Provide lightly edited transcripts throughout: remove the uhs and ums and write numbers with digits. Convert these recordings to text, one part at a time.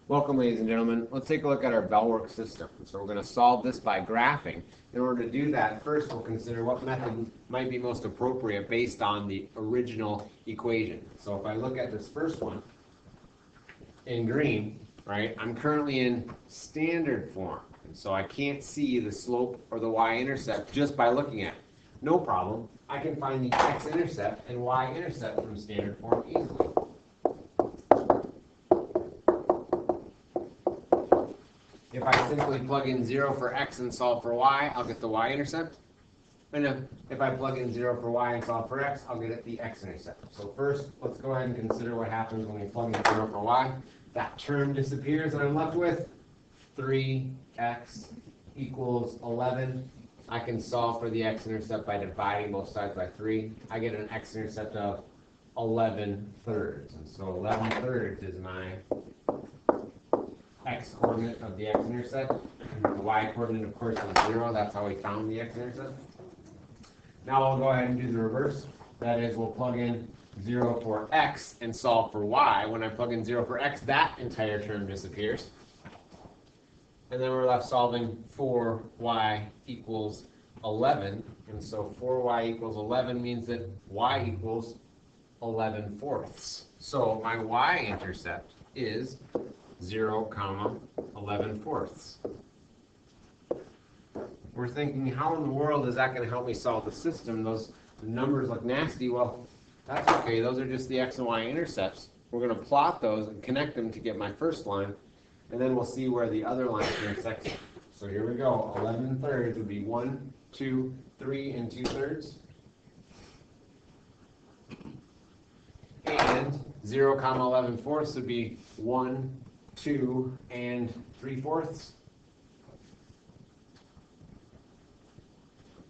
Welcome, ladies and gentlemen. Let's take a look at our Bellwork system. So we're going to solve this by graphing. In order to do that, first we'll consider what method might be most appropriate based on the original equation. So if I look at this first one in green, right, I'm currently in standard form. And so I can't see the slope or the y-intercept just by looking at it. No problem. I can find the x-intercept and y-intercept from standard form easily. If I simply plug in 0 for x and solve for y, I'll get the y-intercept. And if I plug in 0 for y and solve for x, I'll get the x-intercept. So first, let's go ahead and consider what happens when we plug in 0 for y. That term disappears, and I'm left with 3x equals 11. I can solve for the x-intercept by dividing both sides by 3. I get an x-intercept of 11 thirds. And so 11 thirds is my x-coordinate of the x-intercept. The y-coordinate, of course, is 0. That's how we found the x-intercept. Now we'll go ahead and do the reverse. That is, we'll plug in 0 for x and solve for y. When I plug in 0 for x, that entire term disappears. And then we're left solving for y equals 11. And so 4y equals 11 means that y equals 11 fourths. So my y-intercept is 0, comma 11 fourths. We're thinking, how in the world is that going to help me solve the system? Those numbers look nasty. Well, that's okay. Those are just the x and y intercepts. We're going to plot those and connect them to get my first line, and then we'll see where the other lines intersect. So here we go. 11 thirds would be 1, 2, 3, and 2 thirds. And 0, comma 11 fourths would be 1, 2, and 3 fourths.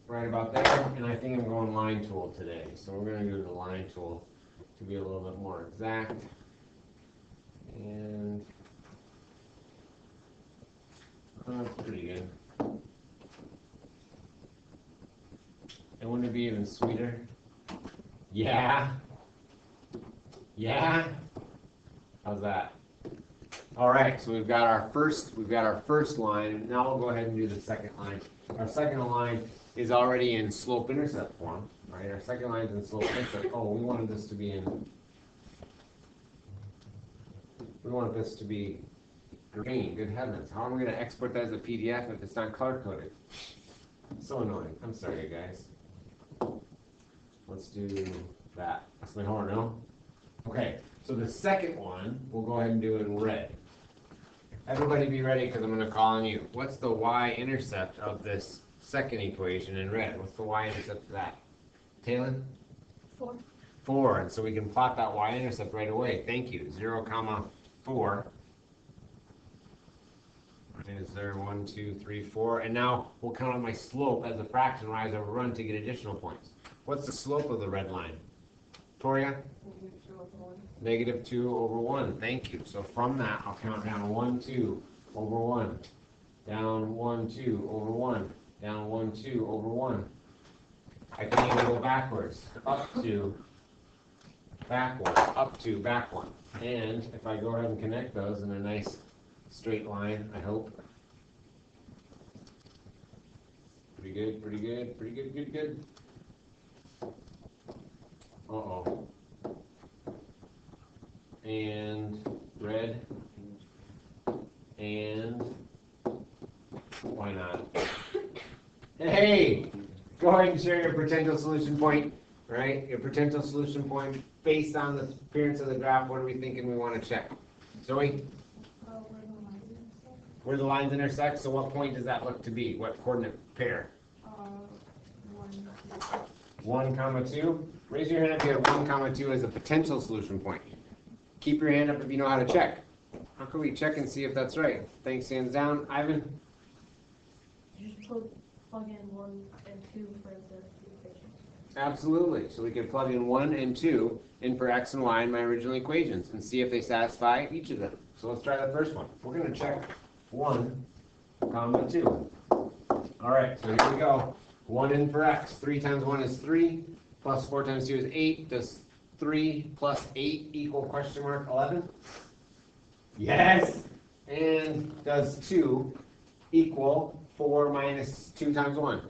Right about there. And I think I'm going line tool today. So we're going to go to the line tool to be a little bit more exact. And that's pretty good. And wouldn't it be even sweeter? Yeah. Yeah. How's that? All right, so we've got our first line. Now we'll go ahead and do the second line. Our second line is already in slope-intercept form, right? Our second line is in slope-intercept. Oh, we wanted this to be in. We want this to be green. Good heavens! How am I going to export that as a PDF if it's not color-coded? So annoying. I'm sorry, guys. Let's do that. That's my horn, no? Okay. So the second one we'll go ahead and do in red. Everybody be ready because I'm going to call on you. What's the y-intercept of this second equation in red? What's the y-intercept of that? Taylor? 4. 4. And so we can plot that y-intercept right away. Thank you. 0, comma 4. Is there 1, 2, 3, 4? And now we'll count on my slope as a fraction rise over run to get additional points. What's the slope of the red line? Toria? Negative 2 over 1. Thank you. So from that, I'll count down 1, 2 over 1. Down 1, 2 over 1. Down 1, 2 over 1. I can even go backwards. Up to, backward. Up to, back 1. And if I go ahead and connect those in a nice straight line, I hope. Pretty good, pretty good, pretty good, good, good. Uh-oh. And red, and why not? Hey, go ahead and share your potential solution point, right? Your potential solution point based on the appearance of the graph. What are we thinking we want to check? Zoe? Where the lines intersect. So what point does that look to be? What coordinate pair? 1, comma 2. Raise your hand if you have 1, comma 2 as a potential solution point. Keep your hand up if you know how to check. How can we check and see if that's right? Thanks, hands down. Ivan? Just plug in 1 and 2 for the equation. Absolutely. So we can plug in 1 and 2 in for x and y in my original equations and see if they satisfy each of them. So let's try the first one. We're going to check 1, comma 2. All right, so here we go. 1 in for x. 3 times 1 is 3, plus 4 times 2 is 8. Does 3 plus 8 equal question mark 11? Yes. And does 2 equal 4 minus 2 times 1?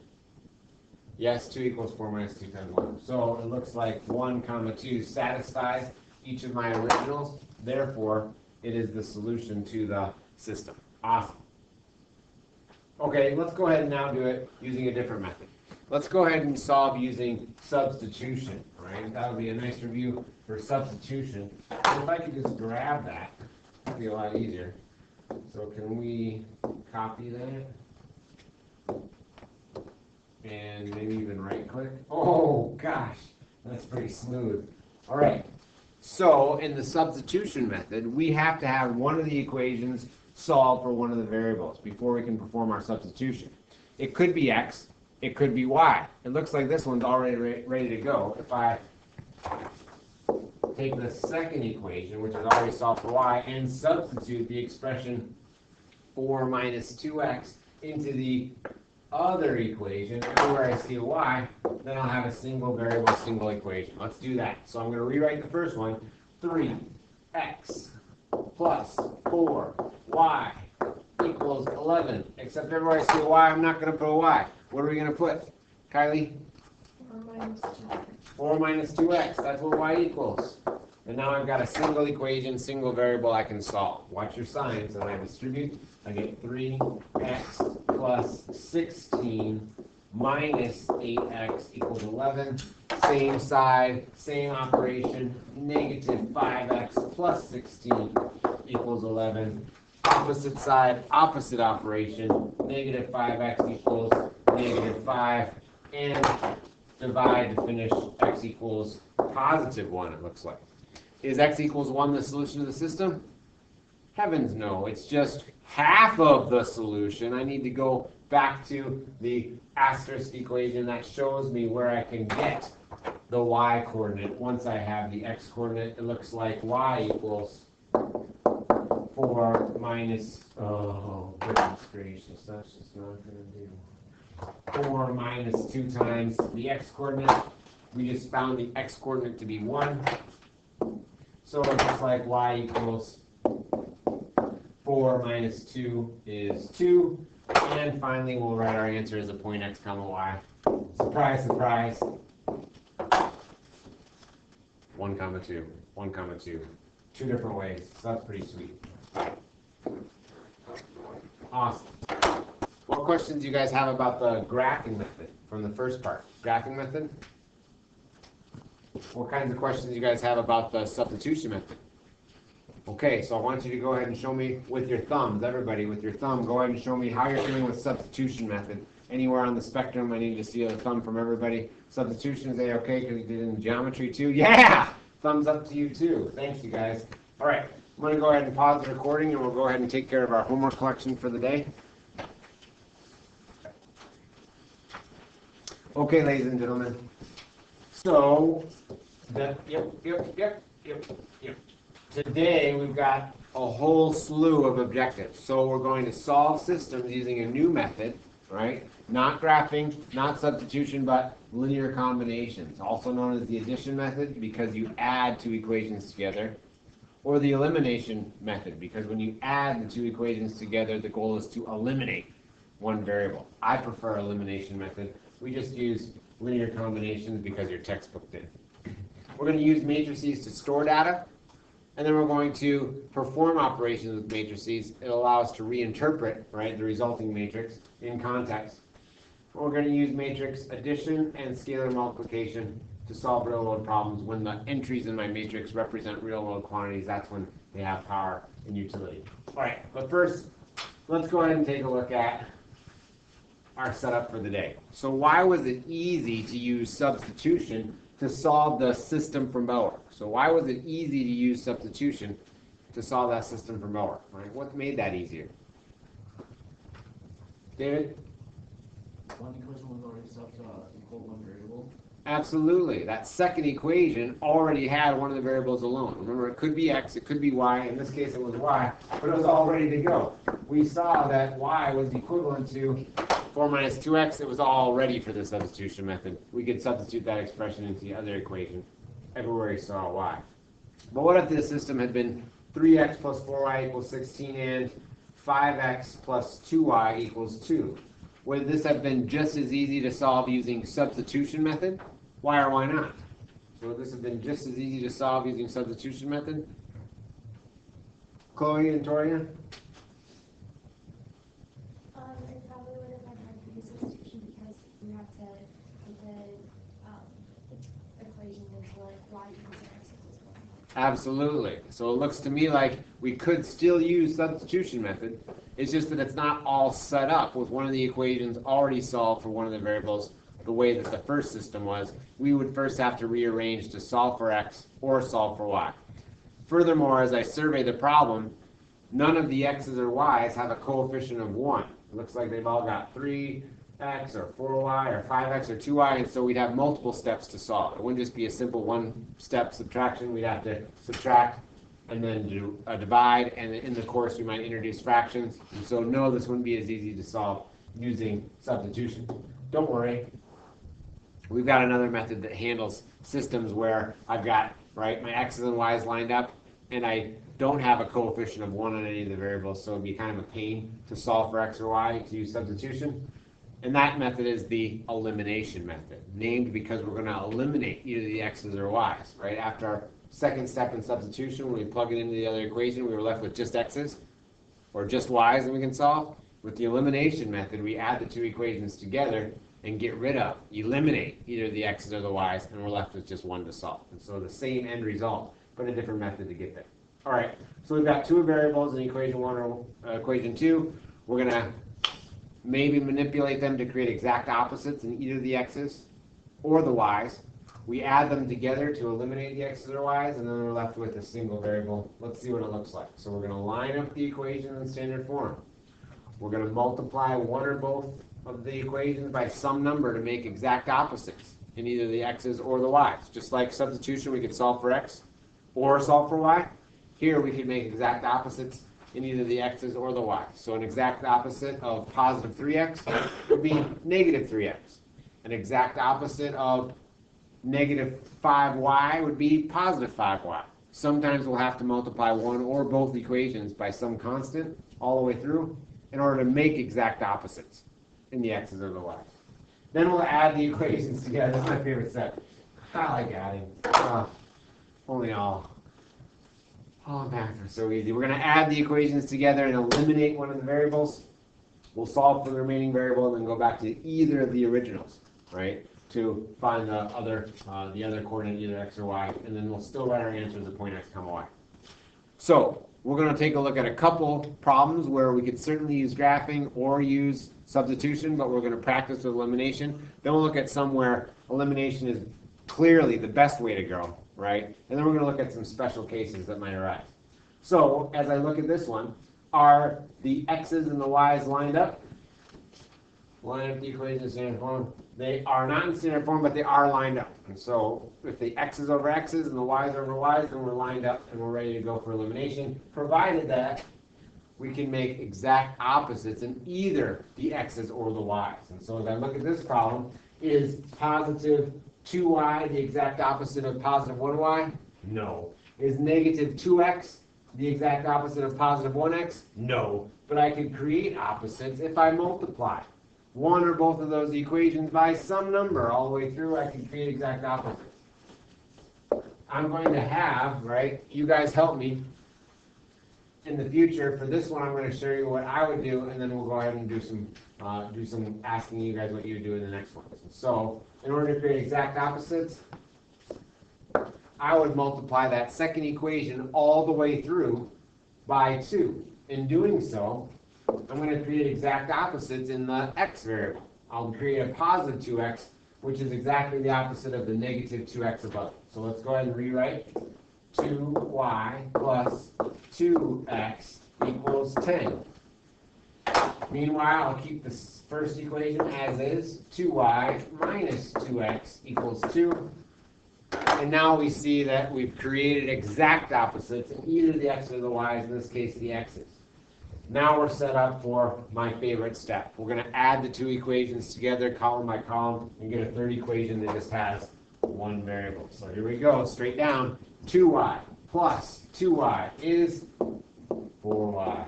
Yes, 2 equals 4 minus 2 times 1. So it looks like 1 comma 2 satisfies each of my originals. Therefore, it is the solution to the system. Awesome. Okay, let's go ahead and now do it using a different method. Let's go ahead and solve using substitution, right? That would be a nice review for substitution. So if I could just grab that, it'd be a lot easier. So can we copy that? And maybe even right click. Oh gosh, that's pretty smooth. All right, so in the substitution method, we have to have one of the equations solved for one of the variables before we can perform our substitution. It could be x, it could be y. It looks like this one's already ready to go. If I take the second equation, which is already solved for y, and substitute the expression 4 minus 2x into the other equation, everywhere I see a y, then I'll have a single variable, single equation. Let's do that. So I'm going to rewrite the first one. 3x plus 4y equals 11. Except everywhere I see a y, I'm not going to put a y. What are we going to put? Kylie? 4 minus 2x. 4 minus 2x. That's what y equals. And now I've got a single equation, single variable I can solve. Watch your signs. And I distribute. I get 3x plus 16 minus 8x equals 11. Same side, same operation. Negative 5x plus 16 equals 11. Opposite side, opposite operation. Negative 5x equals negative 5. And divide to finish. X equals positive 1, it looks like. Is x equals 1 the solution to the system? Heavens no, it's just half of the solution. I need to go back to the asterisk equation that shows me where I can get the y coordinate. Once I have the x coordinate, it looks like y equals 4 minus, oh goodness gracious, that's just not going to do. 4 minus 2 times the x coordinate. We just found the x coordinate to be 1. So it looks like y equals 4 minus 2 is 2. And finally, we'll write our answer as a point x comma y. Surprise, surprise. 1 comma 2. 1 comma 2. 2 different ways. So that's pretty sweet. Awesome. What questions do you guys have about the graphing method from the first part? Graphing method? What kinds of questions do you guys have about the substitution method? Okay, so I want you to go ahead and show me with your thumbs, everybody with your thumb, go ahead and show me how you're doing with substitution method. Anywhere on the spectrum, I need to see a thumb from everybody. Substitution, is okay because you did it in geometry too? Yeah! Thumbs up to you too. Thanks, you guys. All right, I'm going to go ahead and pause the recording and we'll go ahead and take care of our homework collection for the day. Okay, ladies and gentlemen. So, today we've got a whole slew of objectives. So we're going to solve systems using a new method, right? Not graphing, not substitution, but linear combinations, also known as the addition method because you add 2 equations together, or the elimination method because when you add the 2 equations together, the goal is to eliminate one variable. I prefer elimination method. We just use linear combinations because your textbook did. We're going to use matrices to store data, and then we're going to perform operations with matrices. It'll allow us to reinterpret, right, the resulting matrix in context. We're going to use matrix addition and scalar multiplication to solve real-world problems. When the entries in my matrix represent real-world quantities, that's when they have power and utility. All right, but first, let's go ahead and take a look at our setup for the day. So why was it easy to use substitution to solve the system from Bellwork? So why was it easy to use substitution to solve that system from Bellwork? Right? What made that easier? David? One equation was already set to equal one variable. Absolutely. That second equation already had one of the variables alone. Remember, it could be x, it could be y. In this case, it was y, but it was all ready to go. We saw that y was equivalent to 4 minus 2x. It was all ready for the substitution method. We could substitute that expression into the other equation everywhere we saw y. But what if the system had been 3x plus 4y equals 16 and 5x plus 2y equals 2. Would this have been just as easy to solve using substitution method? Why or why not? So would this have been just as easy to solve using substitution method? Chloe and Toria? It probably would have been hard to do substitution because you have to put the equation into like y equals x equals 1. Absolutely. So it looks to me like we could still use substitution method. It's just that it's not all set up with one of the equations already solved for one of the variables the way that the first system was. We would first have to rearrange to solve for x or solve for y. Furthermore, as I survey the problem, none of the x's or y's have a coefficient of 1. It looks like they've all got 3x or 4y or 5x or 2y, and so we'd have multiple steps to solve. It wouldn't just be a simple one-step subtraction. We'd have to subtract and then do a divide, and in the course we might introduce fractions. And so no, this wouldn't be as easy to solve using substitution. Don't worry. We've got another method that handles systems where I've got, right, my x's and y's lined up, and I don't have a coefficient of 1 on any of the variables, so it'd be kind of a pain to solve for x or y to use substitution. And that method is the elimination method, named because we're going to eliminate either the x's or y's, right? After our second step in substitution, when we plug it into the other equation, we were left with just x's or just y's that we can solve. With the elimination method, we add the two equations together and get rid of, eliminate either the x's or the y's, and we're left with just one to solve. And so the same end result, but a different method to get there. All right, so we've got two variables in equation 1 or equation 2. We're going to maybe manipulate them to create exact opposites in either the x's or the y's. We add them together to eliminate the x's or y's, and then we're left with a single variable. Let's see what it looks like. So we're going to line up the equations in standard form. We're going to multiply one or both of the equations by some number to make exact opposites in either the x's or the y's. Just like substitution, we could solve for x or solve for y. Here we could make exact opposites in either the x's or the y's. So an exact opposite of positive 3x would be negative 3x. An exact opposite of negative 5y would be positive 5y. Sometimes we'll have to multiply one or both equations by some constant all the way through in order to make exact opposites in the x's or the y's. Then we'll add the equations together. That's my favorite step. I like adding. Only all math are so easy. We're going to add the equations together and eliminate one of the variables. We'll solve for the remaining variable and then go back to either of the originals, right, to find the other coordinate, either x or y, and then we'll still write our answers at point x, comma y. So we're going to take a look at a couple problems where we could certainly use graphing or use substitution, but we're going to practice with elimination. Then we'll look at some where elimination is clearly the best way to go, right? And then we're going to look at some special cases that might arise. So as I look at this one, are the x's and the y's lined up? Line up the equation in standard form. They are not in standard form, but they are lined up. And so if the x's over x's and the y's over y's, then we're lined up and we're ready to go for elimination, provided that we can make exact opposites in either the x's or the y's. And so as I look at this problem, is positive 2y the exact opposite of positive 1y? No. Is negative 2x the exact opposite of positive 1x? No. But I could create opposites if I multiply one or both of those equations by some number all the way through. I can create exact opposites. I'm going to have, right, you guys help me in the future. For this one, I'm going to show you what I would do, and then we'll go ahead and do some asking you guys what you would do in the next one. So in order to create exact opposites, I would multiply that second equation all the way through by 2. In doing so, I'm going to create exact opposites in the x variable. I'll create a positive 2x, which is exactly the opposite of the negative 2x above. So let's go ahead and rewrite 2y plus 2x equals 10. Meanwhile, I'll keep this first equation as is. 2y minus 2x equals 2. And now we see that we've created exact opposites in either the x or the y's, in this case the x's. Now we're set up for my favorite step. We're going to add the two equations together, column by column, and get a third equation that just has one variable. So here we go, straight down. 2y plus 2y is 4y.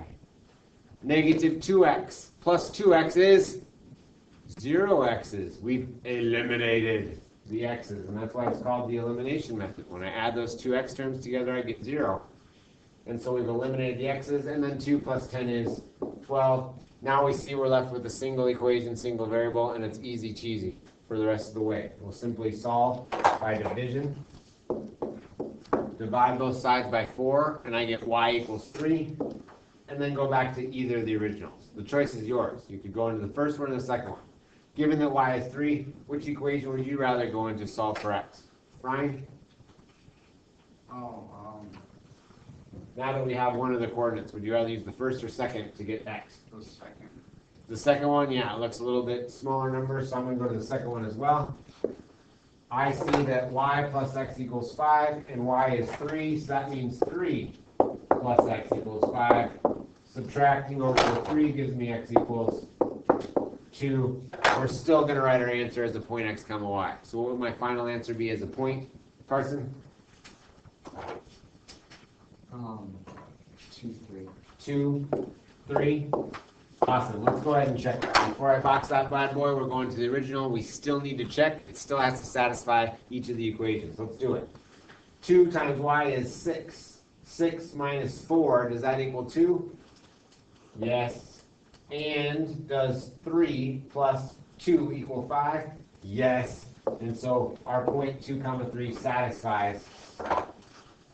Negative 2x plus 2x is 0 x's. We've eliminated the x's, and that's why it's called the elimination method. When I add those two x terms together, I get 0. And so we've eliminated the x's, and then 2 plus 10 is 12. Now we see we're left with a single equation, single variable, and it's easy cheesy for the rest of the way. We'll simply solve by division. Divide both sides by 4, and I get y equals 3. And then go back to either of the originals. The choice is yours. You could go into the first one or the second one. Given that y is 3, which equation would you rather go into to solve for x? Ryan? Now that we have one of the coordinates, would you rather use the first or second to get x? The second. The second one, yeah, it looks a little bit smaller number, so I'm going to go to the second one as well. I see that y plus x equals 5, and y is 3, so that means 3 plus x equals 5. Subtracting over the 3 gives me x equals 2. We're still going to write our answer as a point x comma y. So what would my final answer be as a point, Carson? 2, 3. 2, 3. Awesome. Let's go ahead and check it. Before I box that bad boy, we're going to the original. We still need to check. It still has to satisfy each of the equations. Let's do it. 2 times y is 6. 6 minus 4, does that equal 2? Yes. And does 3 plus 2 equal 5? Yes. And so our point 2 comma 3 satisfies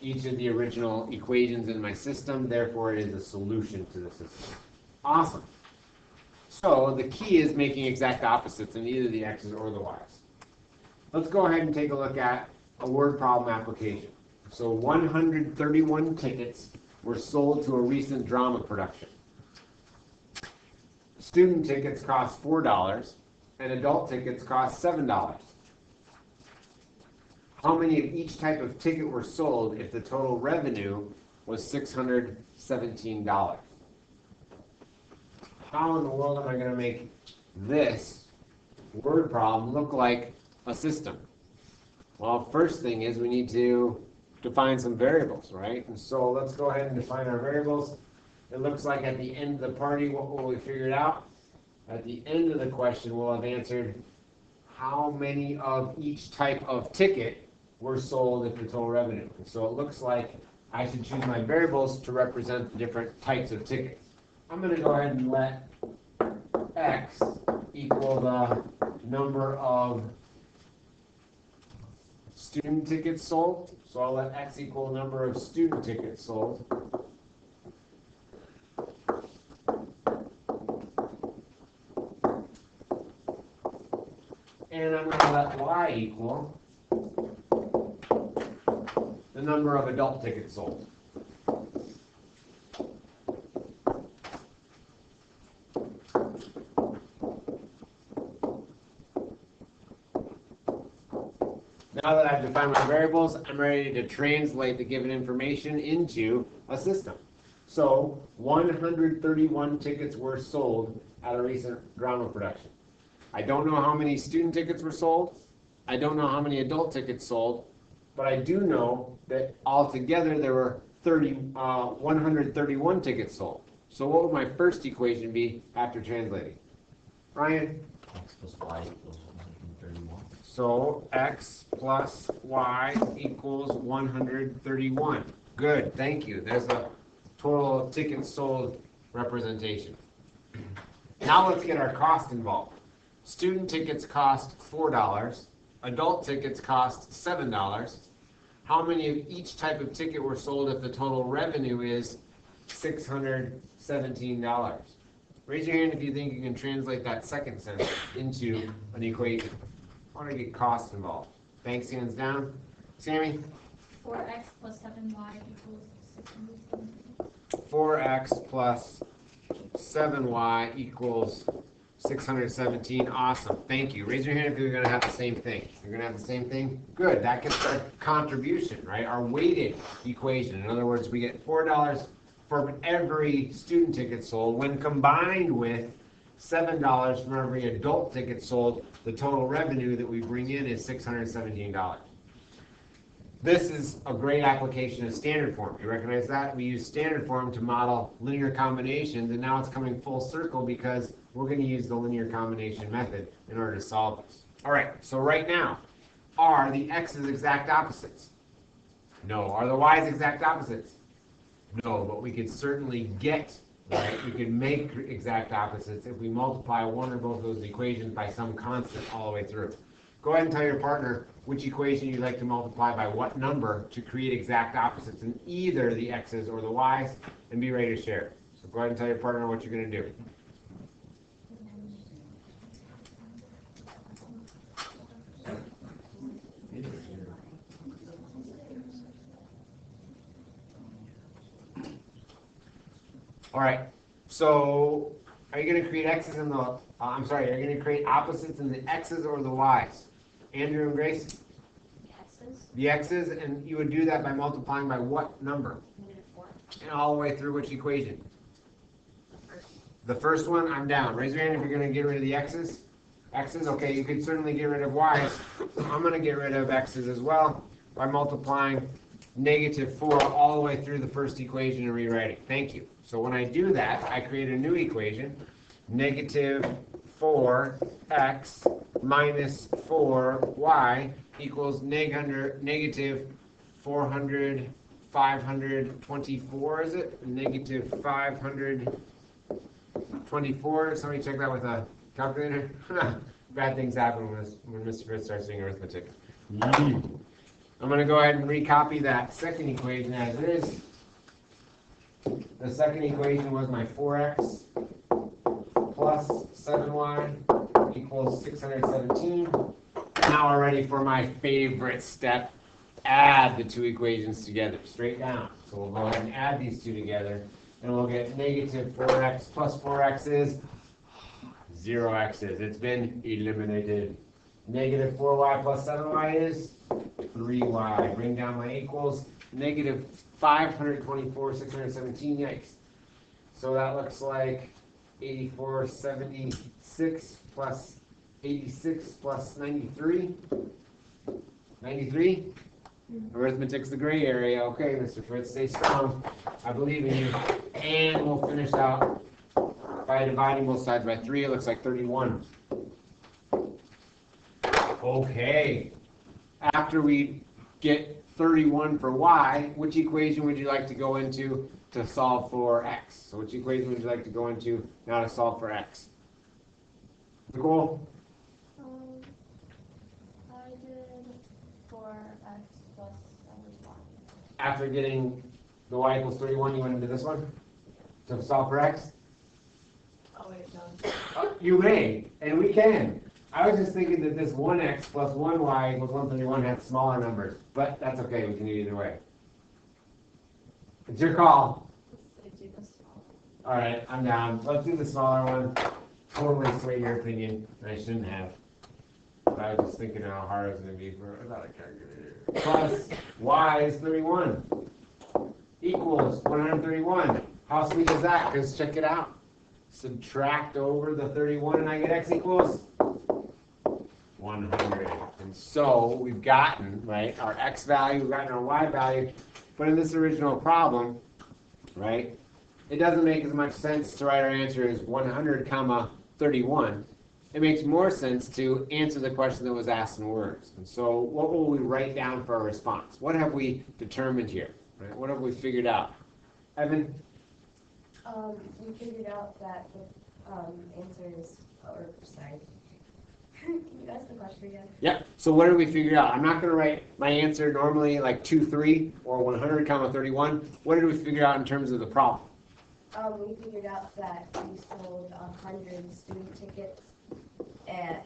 each of the original equations in my system. Therefore, it is a solution to the system. Awesome. So the key is making exact opposites in either the x's or the y's. Let's go ahead and take a look at a word problem application. So 131 tickets were sold to a recent drama production. Student tickets cost $4 and adult tickets cost $7. How many of each type of ticket were sold if the total revenue was $617? How in the world am I going to make this word problem look like a system? Well, first thing is we need to define some variables, right? And so let's go ahead and define our variables. It looks like at the end of the party, what will we figure it out? At the end of the question, we'll have answered how many of each type of ticket were sold if the total revenue. And so it looks like I should choose my variables to represent the different types of tickets. I'm going to go ahead and let x equal the number of student tickets sold. So I'll let x equal the number of student tickets sold. And I'm going to let y equal the number of adult tickets sold. Now that I've defined my variables, I'm ready to translate the given information into a system. So 131 tickets were sold at a recent drama production. I don't know how many student tickets were sold. I don't know how many adult tickets sold, but I do know that altogether there were 131 tickets sold. So what would my first equation be after translating? Ryan? X plus y equals 131. So x plus y equals 131. Good, thank you. There's a total tickets sold representation. Now let's get our cost involved. Student tickets cost $4. Adult tickets cost $7. How many of each type of ticket were sold if the total revenue is $617? Raise your hand if you think you can translate that second sentence into an equation. I want to get costs involved. Thanks, hands down. Sammy? 4x plus 7y equals 617. 4x plus 7y equals 617. Awesome. Thank you. Raise your hand if you're going to have the same thing. You're going to have the same thing? Good. That gets our contribution, right? Our weighted equation. In other words, we get $4 for every student ticket sold. When combined with $7 for every adult ticket sold, the total revenue that we bring in is $617. This is a great application of standard form. You recognize that? We use standard form to model linear combinations, and now it's coming full circle because we're going to use the linear combination method in order to solve this. All right, so right now, are the x's exact opposites? No. Are the y's exact opposites? No, but we could certainly get, right? We could make exact opposites if we multiply one or both of those equations by some constant all the way through. Go ahead and tell your partner which equation you'd like to multiply by what number to create exact opposites in either the x's or the y's, and be ready to share. So go ahead and tell your partner what you're going to do. All right, so are you going to create x's in the, are you going to create opposites in the x's or the y's? Andrew and Grace? The x's, and you would do that by multiplying by what number? -4. And all the way through which equation? The first one, I'm down. Raise your hand if you're going to get rid of the x's. X's, okay, you could certainly get rid of y's. I'm going to get rid of x's as well by multiplying -4 all the way through the first equation and rewriting. Thank you. So when I do that, I create a new equation, -4x minus 4y equals -524, is it? -524. Somebody check that with a calculator. Bad things happen when Mr. Fritz starts doing arithmetic. I'm going to go ahead and recopy that second equation as it is. The second equation was my 4x plus 7y equals 617. Now we're ready for my favorite step. Add the two equations together, straight down. So we'll go ahead and add these two together, and we'll get -4x plus 4x is 0x's. It's been eliminated. -4y plus 7y is 3y. Bring down my equals. -524, 617, yikes. So that looks like 8476 plus 86 plus 93. 93? Arithmetic's the gray area. Okay, Mr. Fritz, stay strong. I believe in you. And we'll finish out by dividing both sides by 3. It looks like 31. Okay. After we get 31 for y, which equation would you like to go into to solve for x? So which equation would you like to go into now to solve for x? Nicole? I did 4x plus 7y. After getting the y equals 31, you went into this one to solve for x? Oh, wait, no. You may, and we can. I was just thinking that this 1x plus 1y equals 131 has smaller numbers, but that's okay, we can do either way. It's your call. All right, I'm down. Let's do the smaller one. Totally sway your opinion, and I shouldn't have. But I was just thinking how hard it's going to be without a calculator. Plus y is 31 equals 131. How sweet is that? Because check it out. Subtract over the 31 and I get x equals 100. And so we've gotten, right, our x value, we've gotten our y value, but in this original problem, right, it doesn't make as much sense to write our answer as 100 comma 31. It makes more sense to answer the question that was asked in words. And so what will we write down for our response? What have we determined here? Right? What have we figured out? Evan? We figured out that the answer is, or sorry. Can you ask the question again? Yeah. So what did we figure out? I'm not going to write my answer normally like 2, 3 or 100 comma 31. What did we figure out in terms of the problem? We figured out that we sold 100 student tickets and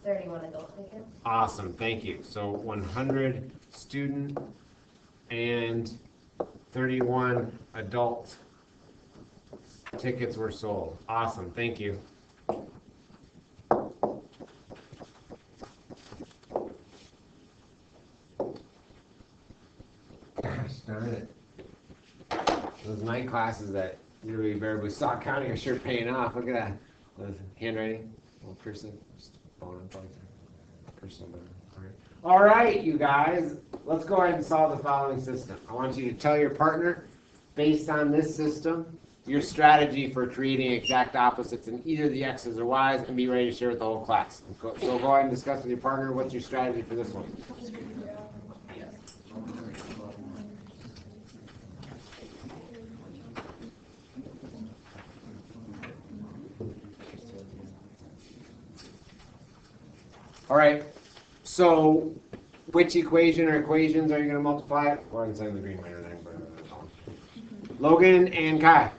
31 adult tickets. Awesome. Thank you. So 100 student and 31 adult tickets were sold. Awesome. Thank you. Gosh darn it. Those night classes that really barely saw counting are sure paying off. Look at that. The handwriting, little cursive, just phone and plug. Personal. All right, you guys. let's go ahead and solve the following system. I want you to tell your partner, based on this system, your strategy for creating exact opposites in either the x's or y's, and be ready to share with the whole class. So go ahead and discuss with your partner what's your strategy for this one. All right, so which equation or equations are you going to multiply it? Go ahead and send the green light. Logan and Kai.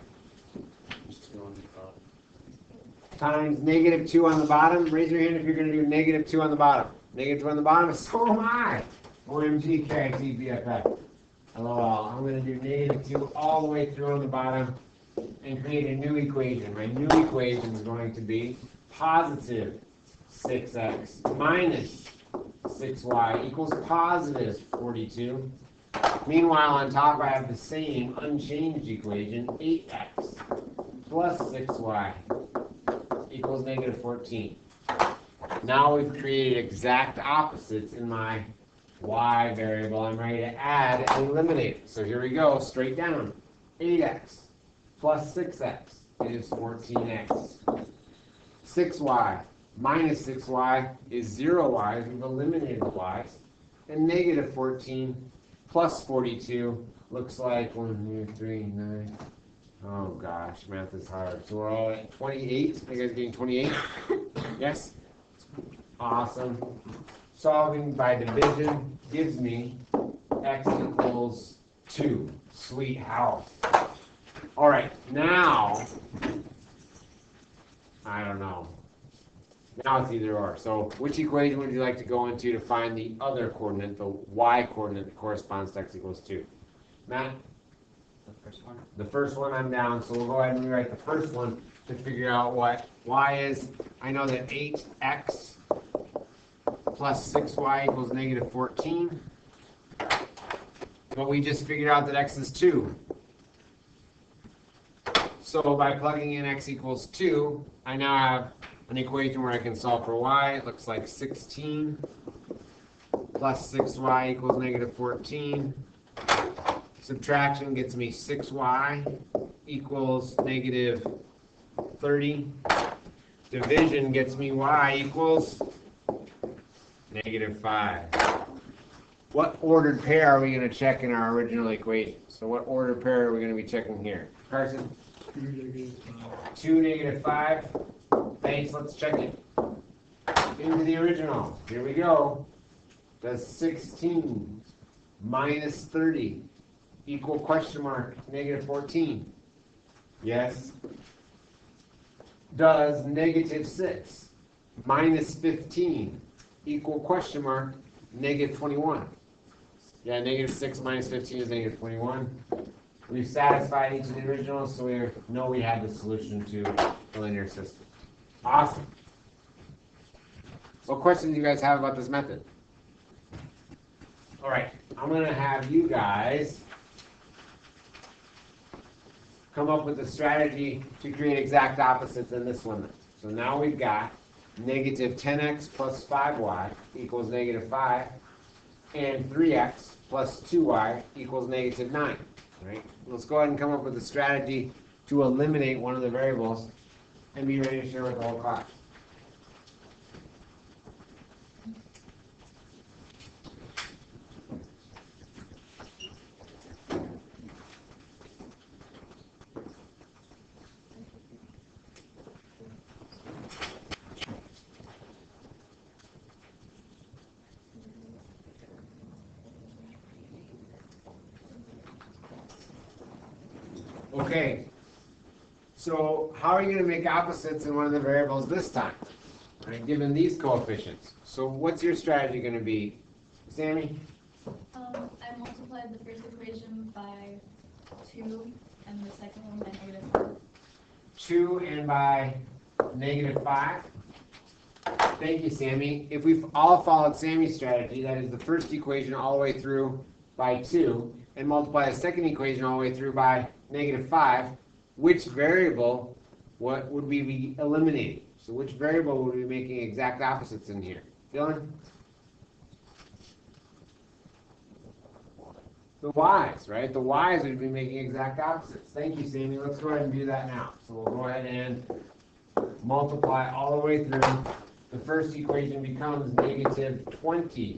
Times negative 2 on the bottom. Raise your hand if you're going to do negative 2 on the bottom. Negative 2 on the bottom, so am I. OMG, KIT, BFF. LOL. I'm going to do negative 2 all the way through on the bottom and create a new equation. My new equation is going to be positive 6x minus 6y equals positive 42. Meanwhile, on top I have the same unchanged equation, 8x plus 6y equals negative 14. Now we've created exact opposites in my y variable. I'm ready to add and eliminate. So here we go, straight down. 8x plus 6x is 14x. 6y minus 6y is 0y. We've eliminated the y's. And negative 14 plus 42 looks like 1, 2, 3, 9. Oh gosh, math is hard. So we're all at 28. You guys getting 28? Yes? Awesome. Solving by division gives me x equals 2. Sweet house. All right, now, I don't know. Now it's either or. So which equation would you like to go into to find the other coordinate, the y coordinate that corresponds to x equals 2? Matt? The first one. The first one I'm down, so we'll go ahead and rewrite the first one to figure out what y is. I know that 8x plus 6y equals negative 14. But we just figured out that x is 2. So by plugging in x equals 2, I now have an equation where I can solve for y. It looks like 16 plus 6y equals negative 14. Subtraction gets me 6y equals negative 30. Division gets me y equals negative 5. What ordered pair are we going to check in our original equation? So what ordered pair are we going to be checking here? Carson? 2, negative 5. Thanks, let's check it. Into the original. Here we go. Does 16 minus 30 equal question mark negative 14? Yes. Does negative 6 minus 15 equal question mark negative 21? Yeah, negative 6 minus 15 is negative 21. We've satisfied each of the originals, so we know we have the solution to the linear system. Awesome. What questions do you guys have about this method? All right, I'm going to have you guys come up with a strategy to create exact opposites in this one. So now we've got negative 10x plus 5y equals negative 5, and 3x plus 2y equals negative 9. All right, let's go ahead and come up with a strategy to eliminate one of the variables and be ready to share with the whole class. Okay, so how are you going to make opposites in one of the variables this time, right, given these coefficients? So what's your strategy going to be, Sammy? I multiplied the first equation by 2 and the second one by negative 5. 2 and by negative 5. Thank you, Sammy. If we've all followed Sammy's strategy, that is the first equation all the way through by 2, and multiply the second equation all the way through by negative 5, which variable what would we be eliminating? So which variable would we be making exact opposites in here? Dylan? the y's, right? The y's would be making exact opposites. Thank you, Sammy. Let's go ahead and do that now. So we'll go ahead and multiply all the way through. The first equation becomes negative 20x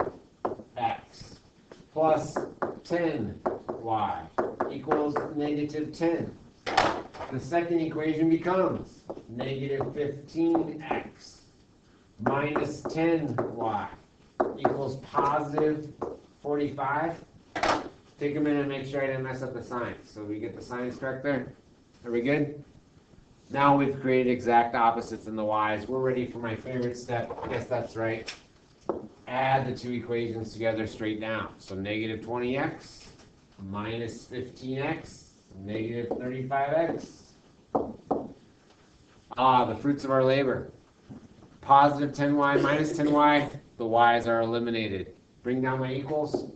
plus 10y equals negative 10. The second equation becomes negative 15x minus 10y equals positive 45. Take a minute and make sure I didn't mess up the signs. So we get the signs correct there. Are we good? Now we've created exact opposites in the y's. We're ready for my favorite step. I guess that's right. Add the two equations together straight down. So negative 20x minus 15x, negative 35x. The fruits of our labor. Positive 10y minus 10y, the y's are eliminated. Bring down my equals.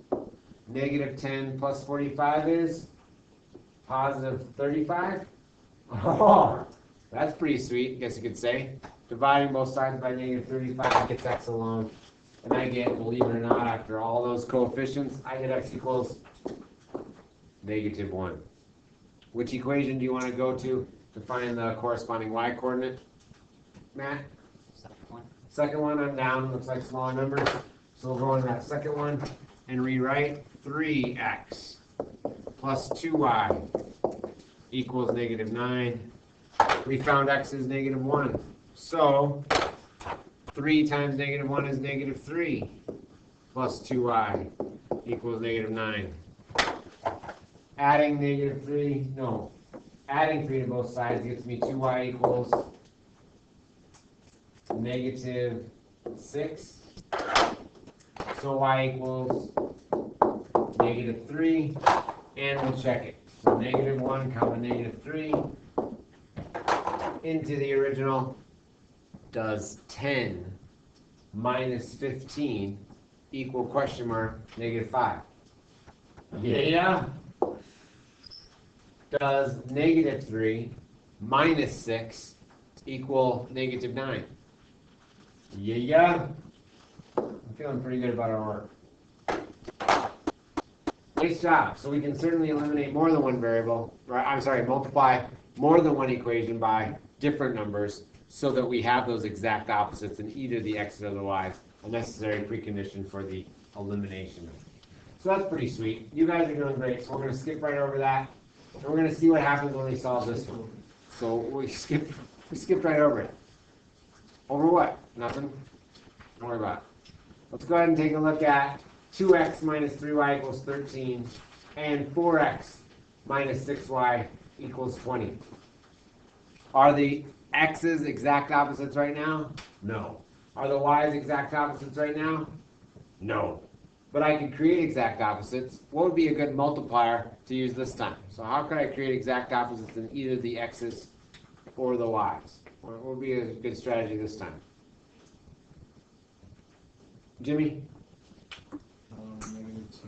Negative 10 plus 45 is positive 35. Oh, that's pretty sweet, I guess you could say. Dividing both sides by negative 35 gets x alone. And I get, believe it or not, after all those coefficients, I get x equals negative 1. Which equation do you want to go to find the corresponding y coordinate? Matt? Second one, I'm down. Looks like smaller numbers. So we'll go into that second one and rewrite 3x plus 2y equals negative 9. We found x is negative 1. So 3 times negative 1 is negative 3 plus 2y equals negative 9. Adding 3 to both sides gets me 2y equals negative 6. So y equals negative 3, and we'll check it. So negative 1 comma negative 3 into the original. Does 10 minus 15 equal question mark negative 5? Yeah. Does negative 3 minus 6 equal negative 9? Yeah. I'm feeling pretty good about our work. Nice job. So we can certainly eliminate more than one variable, right? I'm sorry, multiply more than one equation by different numbers so that we have those exact opposites in either the x's or the y's, a necessary precondition for the elimination. So that's pretty sweet. You guys are doing great. So we're going to skip right over that. And we're going to see what happens when we solve this one. So we skipped right over it. Over what? Nothing? Don't worry about it. Let's go ahead and take a look at 2x minus 3y equals 13 and 4x minus 6y equals 20. Are the x's exact opposites right now? No. Are the y's exact opposites right now? No. But I can create exact opposites. What would be a good multiplier to use this time? So how could I create exact opposites in either the x's or the y's? What would be a good strategy this time? Jimmy? Negative 2.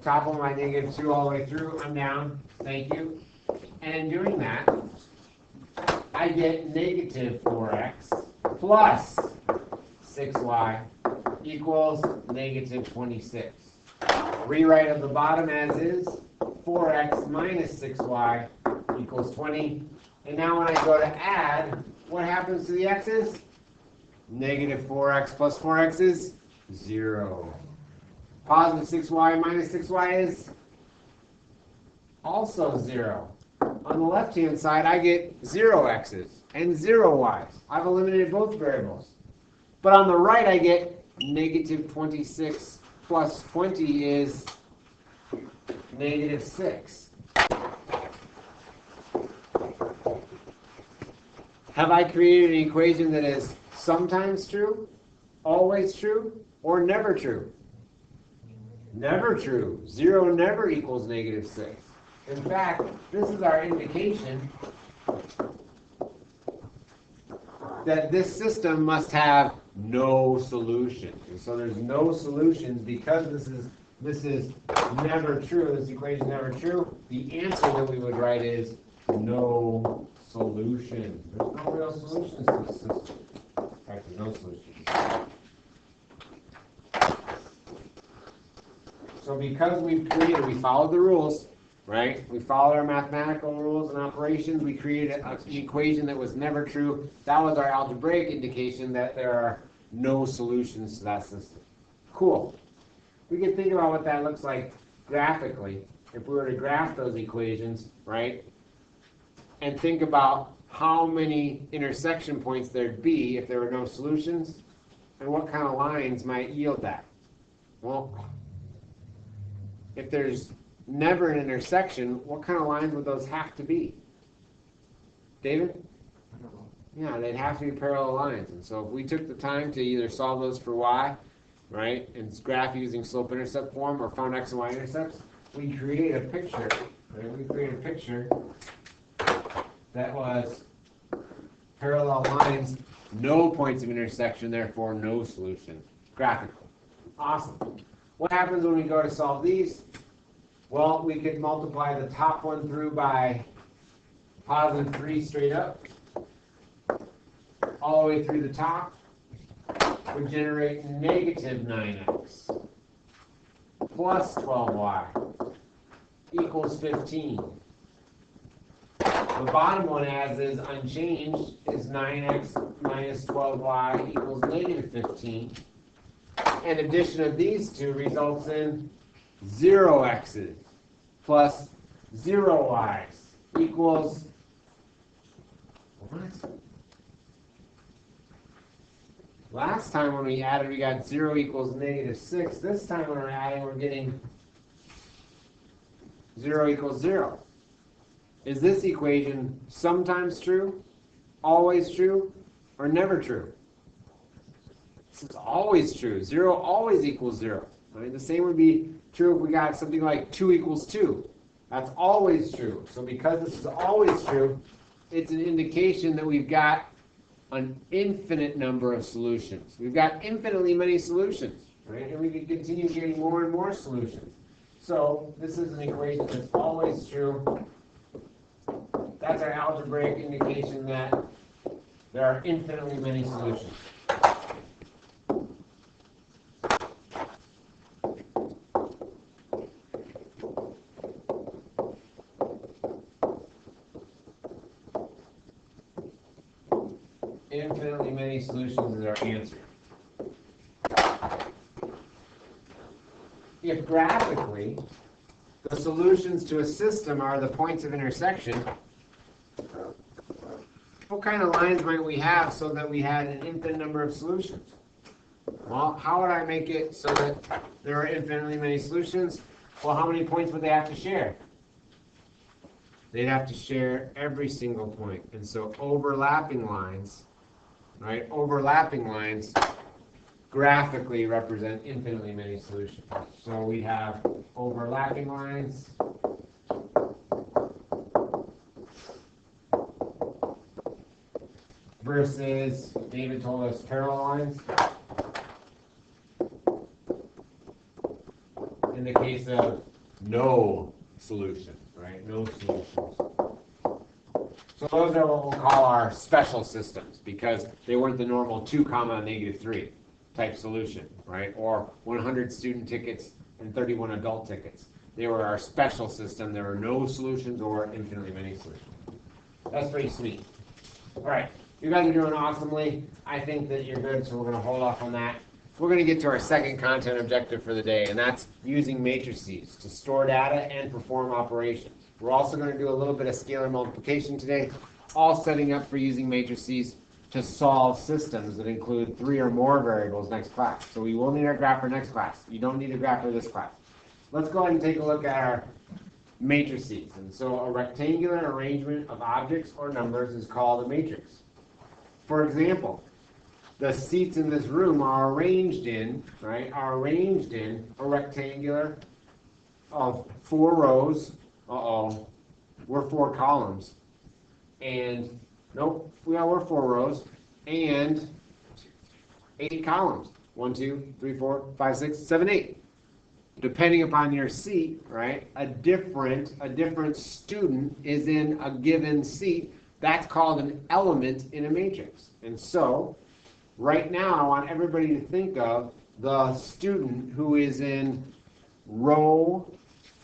Top of my negative 2 all the way through. I'm down. Thank you. And in doing that, I get negative 4x plus 6y equals negative 26. Rewrite at the bottom as is. 4x minus 6y equals 20. And now when I go to add, what happens to the x's? Negative 4x plus 4x is 0. Positive 6y minus 6y is also 0. On the left-hand side, I get 0 x's and 0 y's. I've eliminated both variables. But on the right, I get negative 26 plus 20 is negative 6. Have I created an equation that is sometimes true, always true, or never true? Never true. 0 never equals negative 6. In fact, this is our indication that this system must have no solution. And so there's no solutions because this is never true. This equation is never true. The answer that we would write is no solution. There's no real solutions to this system. In fact, there's no solutions. So because we followed the rules, right? We followed our mathematical rules and operations. We created an equation that was never true. That was our algebraic indication that there are no solutions to that system. Cool. We can think about what that looks like graphically. If we were to graph those equations, right? And think about how many intersection points there'd be if there were no solutions, and what kind of lines might yield that. Well, if there's never an intersection, what kind of lines would those have to be? David? I don't know. Yeah, they'd have to be parallel lines. And so if we took the time to either solve those for y, right, and graph using slope-intercept form, or found x and y intercepts, we create a picture, right? We create a picture that was parallel lines, no points of intersection, therefore no solution, graphically. Awesome. What happens when we go to solve these? Well, we could multiply the top one through by positive 3 straight up, all the way through the top, would generate negative 9x plus 12y equals 15. The bottom one, as is unchanged, is 9x minus 12y equals negative 15. And addition of these two results in 0x's plus 0y's equals what? Last time when we added, we got 0 equals negative 6. This time when we're adding, we're getting 0 equals 0. Is this equation sometimes true, always true, or never true? This is always true. 0 always equals 0. Right? The same would be true if we got something like 2 equals 2. That's always true. So because this is always true, it's an indication that we've got an infinite number of solutions. We've got infinitely many solutions, right? And we can continue getting more and more solutions. So this is an equation that's always true. That's our algebraic indication that there are infinitely many solutions. Infinitely many solutions is our answer. If graphically the solutions to a system are the points of intersection, what kind of lines might we have so that we had an infinite number of solutions? Well, how would I make it so that there are infinitely many solutions? Well, how many points would they have to share? They'd have to share every single point. And so overlapping lines, right? Overlapping lines graphically represent infinitely many solutions. So we have overlapping lines versus, David told us, parallel lines. In the case of no solution, right? No solutions. So those are what we'll call our special systems, because they weren't the normal 2, negative 3 type solution, right? Or 100 student tickets and 31 adult tickets. They were our special system. There were no solutions or infinitely many solutions. That's pretty sweet. All right, you guys are doing awesomely. I think that you're good, so we're going to hold off on that. We're going to get to our second content objective for the day, and that's using matrices to store data and perform operations. We're also going to do a little bit of scalar multiplication today, all setting up for using matrices to solve systems that include 3 or more variables next class. So we will need our graph for next class. You don't need a graph for this class. Let's go ahead and take a look at our matrices. And so a rectangular arrangement of objects or numbers is called a matrix. For example, the seats in this room are arranged in, a rectangular of 4 rows. We're 4 columns. And, nope, we're 4 rows and 8 columns. 1, 2, 3, 4, 5, 6, 7, 8. Depending upon your seat, right, a different student is in a given seat. That's called an element in a matrix. And so, right now, I want everybody to think of the student who is in row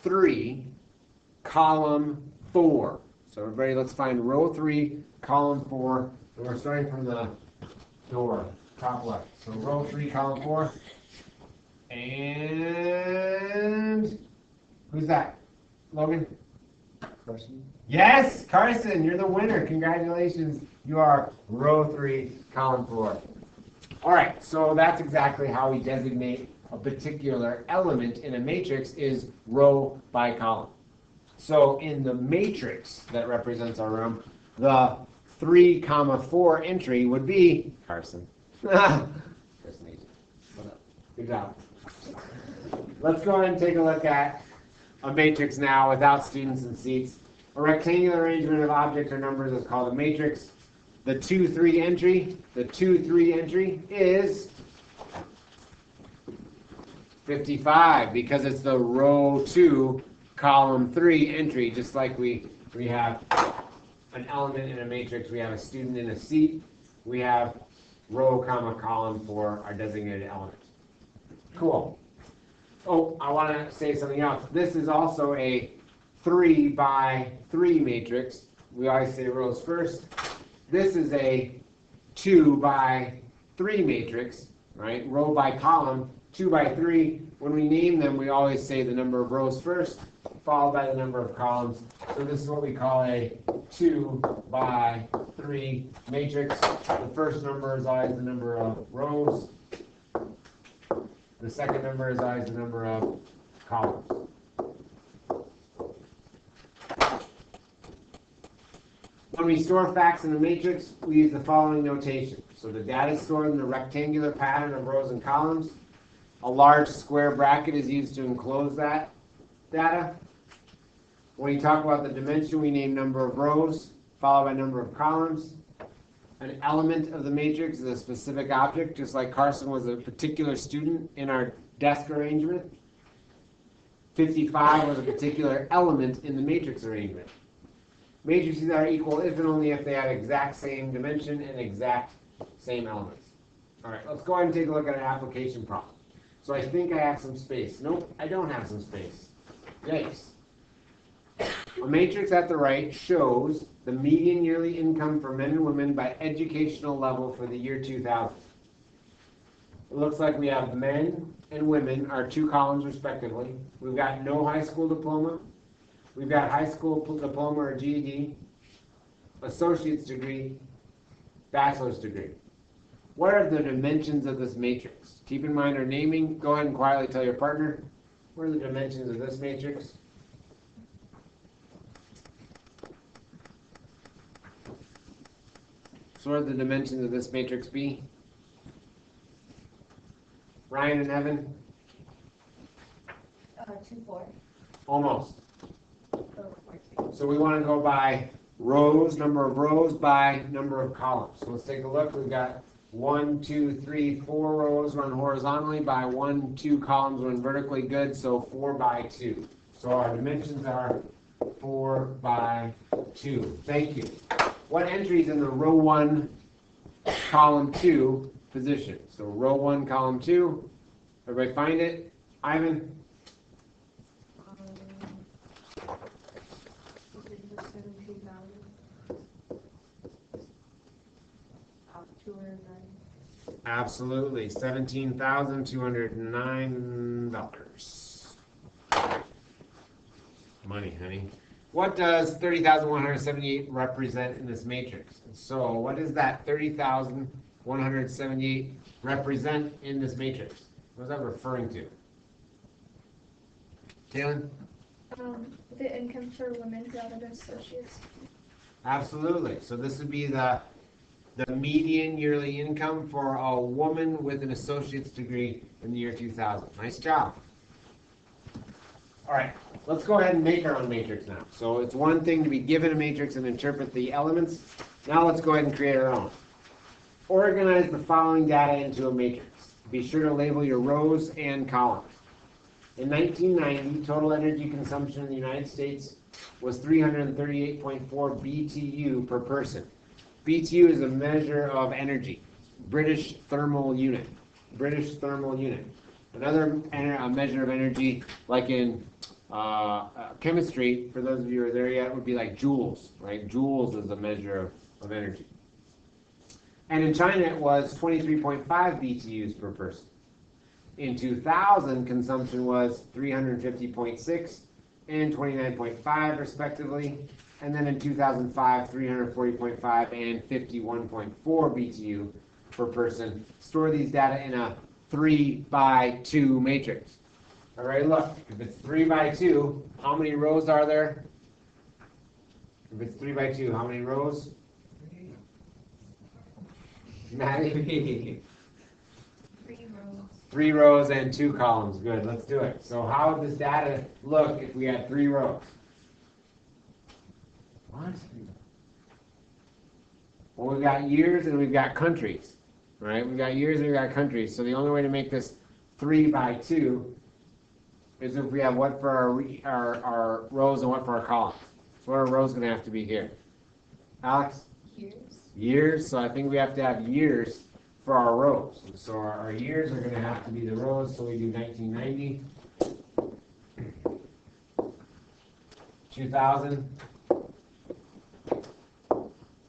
3, column 4. So everybody, let's find row 3, column 4, and we're starting from the door, top left. So row 3, column 4, and who's that? Logan? Carson? Yes, Carson, you're the winner. Congratulations. You are row 3, column 4. All right, so that's exactly how we designate a particular element in a matrix is row by column. So in the matrix that represents our room, the 3, 4 entry would be Carson. Carson, good job. Let's go ahead and take a look at a matrix now without students and seats. A rectangular arrangement of objects or numbers is called a matrix. The 2, 3 entry is 55 because it's the row 2, column 3 entry, just like we have an element in a matrix, we have a student in a seat, we have row, column for our designated element. Cool. Oh, I want to say something else. This is also a 3 by 3 matrix. We always say rows first. This is a 2 by 3 matrix, right? Row by column, 2 by 3. When we name them, we always say the number of rows first, followed by the number of columns. So this is what we call a 2 by 3 matrix. The first number is always the number of rows. The second number is always the number of columns. When we store facts in a matrix, we use the following notation. So the data is stored in the rectangular pattern of rows and columns. A large square bracket is used to enclose that data. When we talk about the dimension, we name number of rows, followed by number of columns. An element of the matrix is a specific object, just like Carson was a particular student in our desk arrangement. 55 was a particular element in the matrix arrangement. Matrices are equal if and only if they have exact same dimension and exact same elements. All right, let's go ahead and take a look at an application problem. So I think I have some space. Nope, I don't have some space. Yikes. A matrix at the right shows the median yearly income for men and women by educational level for the year 2000. It looks like we have men and women, our 2 columns respectively. We've got no high school diploma. We've got high school diploma or GED, associate's degree, bachelor's degree. What are the dimensions of this matrix? Keep in mind our naming. Go ahead and quietly tell your partner, what are the dimensions of this matrix? So what are the dimensions of this matrix be? Ryan and Evan? 2, 4. Almost. Oh, 14. So we want to go by rows, number of rows by number of columns. So let's take a look. We've got 1, 2, 3, 4 rows run horizontally by 1, 2 columns run vertically. Good. So 4 by 2. So our dimensions are 4 by 2. Thank you. What entry is in the row 1, column 2 position? So row 1, column 2. Everybody find it? Ivan? 17,209. Absolutely. $17,209. Money, honey. What does 30,178 represent in this matrix? So what does that 30,178 represent in this matrix? What is that referring to? Kaylin? The income for women who have an associate's. Absolutely. So this would be the median yearly income for a woman with an associate's degree in the year 2000. Nice job. All right, let's go ahead and make our own matrix now. So it's one thing to be given a matrix and interpret the elements. Now let's go ahead and create our own. Organize the following data into a matrix. Be sure to label your rows and columns. In 1990, total energy consumption in the United States was 338.4 BTU per person. BTU is a measure of energy, British thermal unit. And Another measure of energy, like in chemistry, for those of you who are there yet, would be like joules, right? Joules is a measure of energy. And in China, it was 23.5 BTUs per person. In 2000, consumption was 350.6 and 29.5 respectively. And then in 2005, 340.5 and 51.4 BTU per person. Store these data in a 3x2 matrix. All right, look, if it's 3x2, how many rows are there? If it's 3x2, how many rows? Maddie? 3 rows. 3 rows and 2 columns. Good, let's do it. So how would this data look if we had 3 rows? What? Well, we've got years and we've got countries, right? We've got years and we've got countries. So the only way to make this 3x2 is if we have what for our rows and what for our columns. So what are rows going to have to be here? Alex? Years. Years. So I think we have to have years for our rows. So our years are going to have to be the rows. So we do 1990, 2000,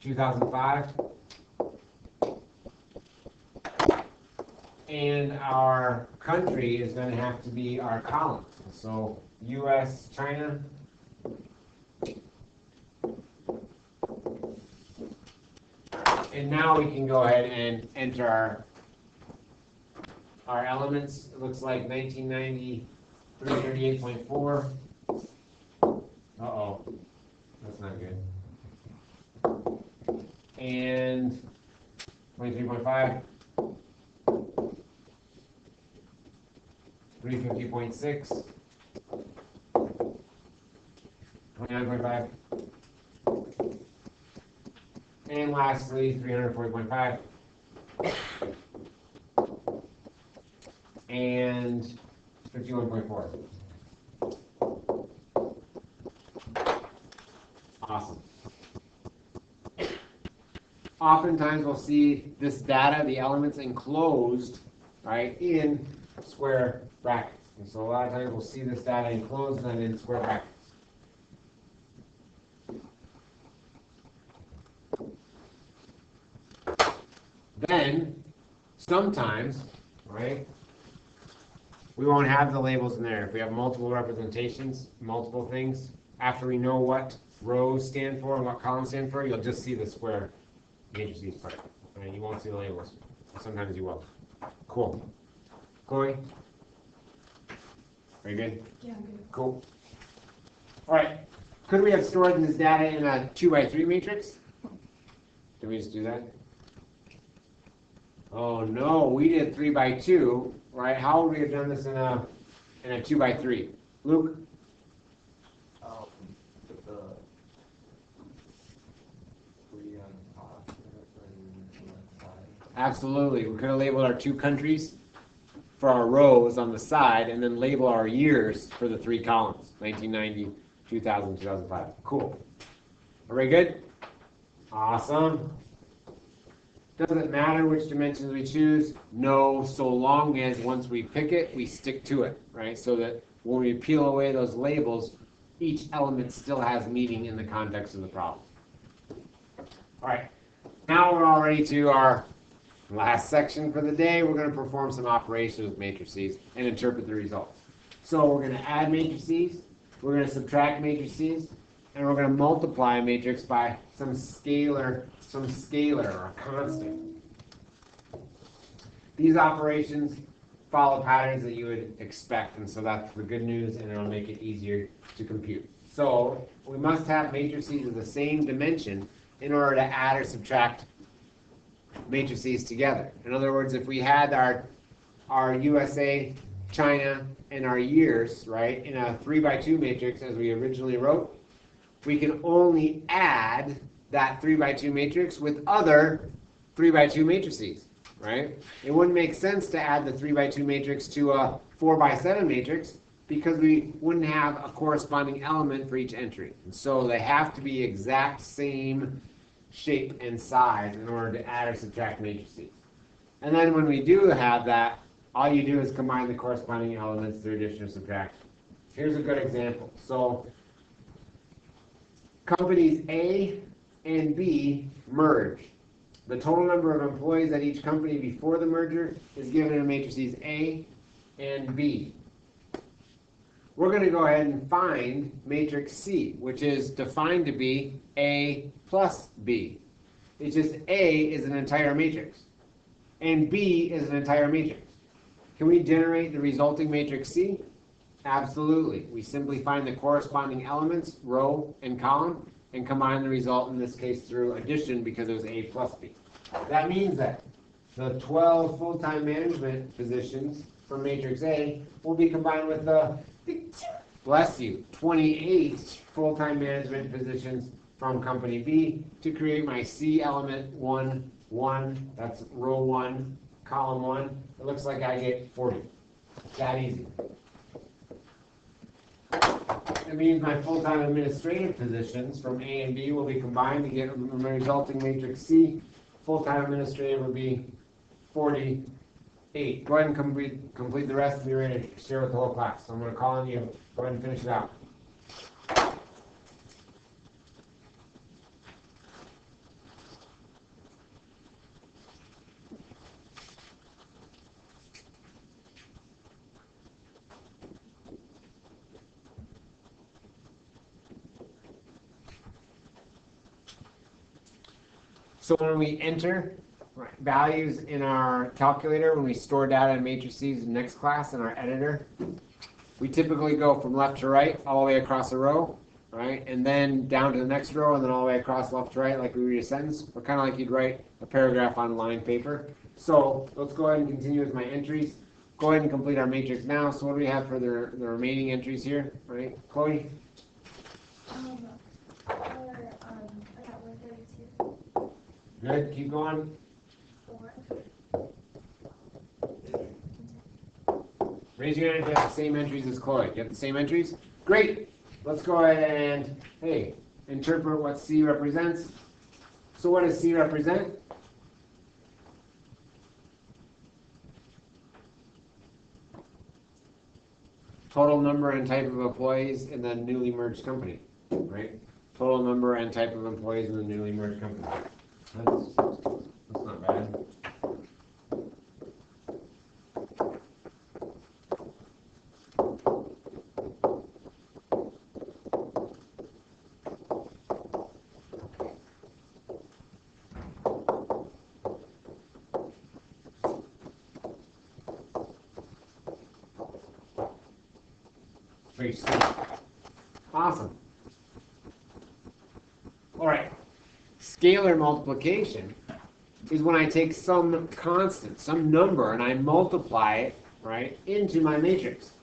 2005, and our country is going to have to be our columns. So US, China, and now we can go ahead and enter our elements. It looks like 1990, 338.4. Uh-oh, that's not good. And 23.5, 350.6, 29.5, and lastly 340.5, and 51.4. Awesome. Oftentimes we'll see this data, the elements enclosed, right, in square brackets. And so a lot of times we'll see this data enclosed and in square brackets. Then, sometimes, right, we won't have the labels in there. If we have multiple representations, multiple things, after we know what rows stand for and what columns stand for, you'll just see the square matrices part. Right? You won't see the labels. Sometimes you will. Cool. Chloe? Are you good? Yeah, I'm good. Cool. All right. Could we have stored this data in a 2x3 matrix? Did we just do that? Oh no, we did 3x2, right? How would we have done this in a 2x3? Luke? Put the 3 on top and on the side. Absolutely. We could have labeled our 2 countries for our rows on the side and then label our years for the 3 columns, 1990, 2000, 2005. Cool. Everybody good? Awesome. Doesn't matter which dimensions we choose. No, so long as once we pick it, we stick to it, right? So that when we peel away those labels, each element still has meaning in the context of the problem. All right. Now we're all ready to our last section for the day. We're going to perform some operations with matrices and interpret the results. So we're going to add matrices, we're going to subtract matrices, and we're going to multiply a matrix by some scalar or constant. These operations follow patterns that you would expect, and so that's the good news, and it'll make it easier to compute. So we must have matrices of the same dimension in order to add or subtract matrices together. In other words, if we had our USA, China, and our years, right, in a 3x2 matrix as we originally wrote, we can only add that 3x2 matrix with other 3x2 matrices, right? It wouldn't make sense to add the 3x2 matrix to a 4x7 matrix because we wouldn't have a corresponding element for each entry. And so they have to be exact same shape and size in order to add or subtract matrices. And then when we do have that all you do is combine the corresponding elements through addition or subtraction. Here's a good example. So companies A and B merge. The total number of employees at each company before the merger is given in matrices A and B. We're going to go ahead and find matrix C, which is defined to be A plus B. It's just A is an entire matrix, and B is an entire matrix. Can we generate the resulting matrix C? Absolutely. We simply find the corresponding elements, row and column, and combine the result, in this case, through addition because it was A plus B. That means that the 12 full-time management positions from matrix A will be combined with the, bless you, 28 full-time management positions from company B to create my C element 1, 1, that's row 1, column 1. It looks like I get 40. That easy. It means my full-time administrative positions from A and B will be combined to get a resulting matrix C. Full-time administrative would be 48. Go ahead and complete the rest and be ready to share with the whole class. So I'm going to call on you. Go ahead and finish it out. So when we enter values in our calculator, when we store data in matrices in next class in our editor, we typically go from left to right all the way across a row, right? And then down to the next row and then all the way across left to right like we read a sentence, but kind of like you'd write a paragraph on line paper. So let's go ahead and continue with my entries. Go ahead and complete our matrix now. So what do we have for the remaining entries here, right? Chloe? I got 132. Good, keep going. 4. Raise your hand if you have the same entries as Chloe. You have the same entries? Great. Let's go ahead and, hey, interpret what C represents. So what does C represent? Total number and type of employees in the newly merged company, right? Total number and type of employees in the newly merged company. That's not bad. Pretty sweet. Awesome. All right. Scalar multiplication is when I take some constant, some number, and I multiply it, right, into my matrix.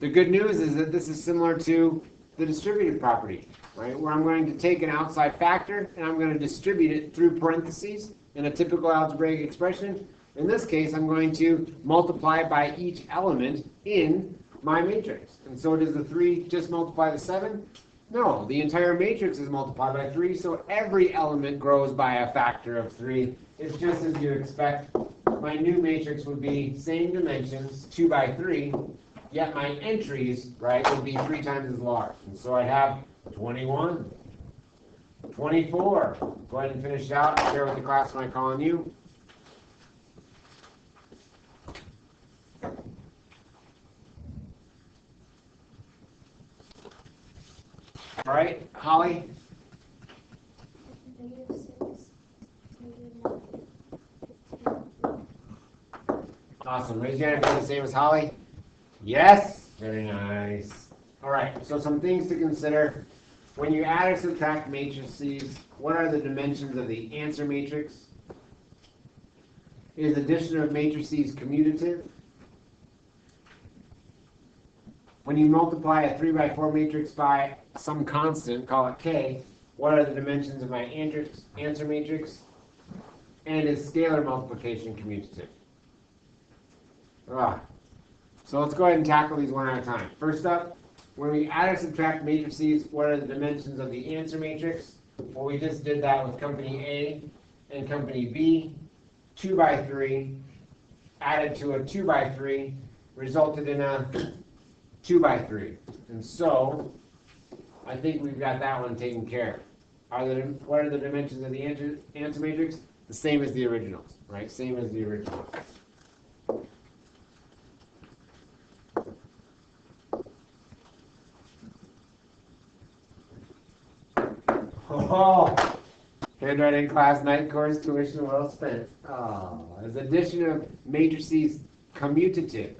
The good news is that this is similar to the distributive property, right, where I'm going to take an outside factor and I'm going to distribute it through parentheses in a typical algebraic expression. In this case, I'm going to multiply by each element in my matrix. And so does the 3 just multiply the 7? No, the entire matrix is multiplied by 3, so every element grows by a factor of 3. It's just as you expect. My new matrix would be same dimensions, 2 by 3, yet my entries, right, would be 3 times as large. And so I'd have 21, 24. Go ahead and finish it out and share with the class when I call on you. All right, Holly? -6, -9. Awesome. Raise your hand if you're the same as Holly. Yes? Very nice. All right, so some things to consider. When you add or subtract matrices, what are the dimensions of the answer matrix? Is addition of matrices commutative? When you multiply a 3 by 4 matrix by some constant, call it k, what are the dimensions of my answer matrix? And is scalar multiplication commutative? So let's go ahead and tackle these one at a time. First up, when we add or subtract matrices, what are the dimensions of the answer matrix? Well, we just did that with company A and company B, 2 by 3 added to a 2 by 3 resulted in a 2 by 3. And so, I think we've got that one taken care of. What are the dimensions of the answer matrix? The same as the originals, right? Same as the originals. Oh, handwriting class, night course, tuition well spent. Oh, is addition of matrices commutative?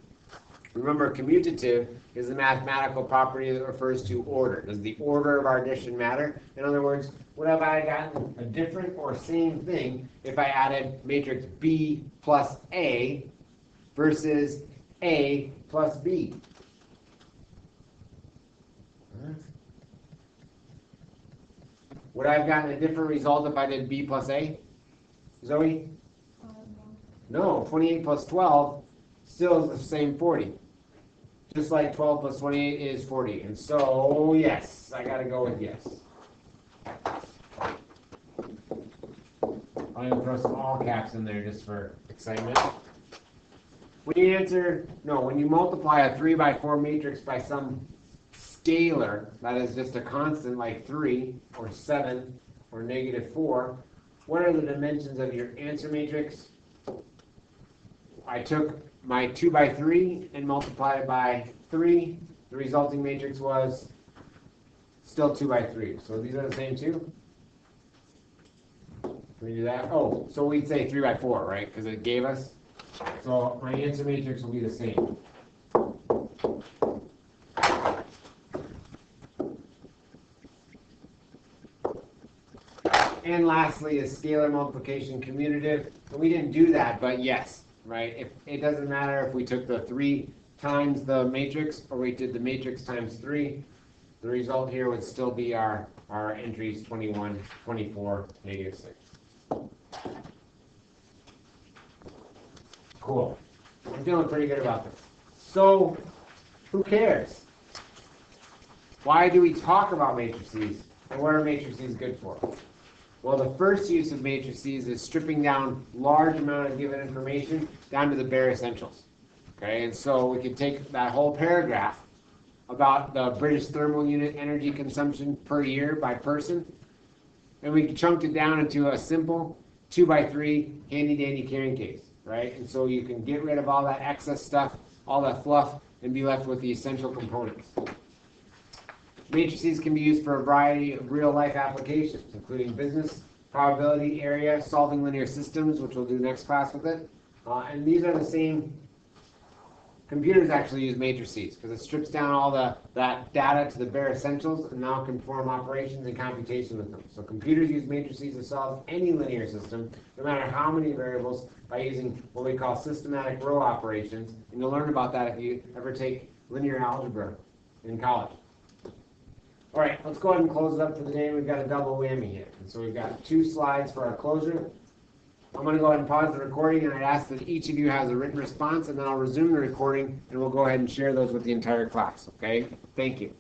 Remember, commutative is a mathematical property that refers to order. Does the order of our addition matter? In other words, would have I gotten a different or same thing if I added matrix B plus A versus A plus B? Would I have gotten a different result if I did B plus A? Zoe? No, 28 plus 12 still is the same 40. Just like 12 plus 28 is 40. And so, yes, I got to go with yes. I'm going to throw some all caps in there just for excitement. When you multiply a 3 by 4 matrix by some scalar, that is just a constant like 3 or 7 or -4, what are the dimensions of your answer matrix? I took my 2 by 3 and multiplied it by 3. The resulting matrix was still 2 by 3. So these are the same two? Can we do that? Oh, so we'd say 3 by 4, right? Because it gave us. So my answer matrix will be the same. And lastly is scalar multiplication commutative. And we didn't do that, but yes, right? It doesn't matter if we took the 3 times the matrix or we did the matrix times 3. The result here would still be our entries 21, 24, -6. Cool. I'm feeling pretty good about this. So, who cares? Why do we talk about matrices, and what are matrices good for? Well, the first use of matrices is stripping down large amount of given information down to the bare essentials. Okay, and so we could take that whole paragraph about the British thermal unit energy consumption per year by person, and we chunked it down into a simple 2 by 3 handy dandy carrying case. Right? And so you can get rid of all that excess stuff, all that fluff, and be left with the essential components. Matrices can be used for a variety of real-life applications, including business, probability, area, solving linear systems, which we'll do next class with it. And these are the same. Computers actually use matrices because it strips down all that data to the bare essentials and now can perform operations and computation with them. So computers use matrices to solve any linear system, no matter how many variables, by using what we call systematic row operations. And you'll learn about that if you ever take linear algebra in college. All right, let's go ahead and close it up for the day. We've got a double whammy here. And so we've got 2 slides for our closure. I'm going to go ahead and pause the recording, and I'd ask that each of you has a written response, and then I'll resume the recording, and we'll go ahead and share those with the entire class, okay? Thank you.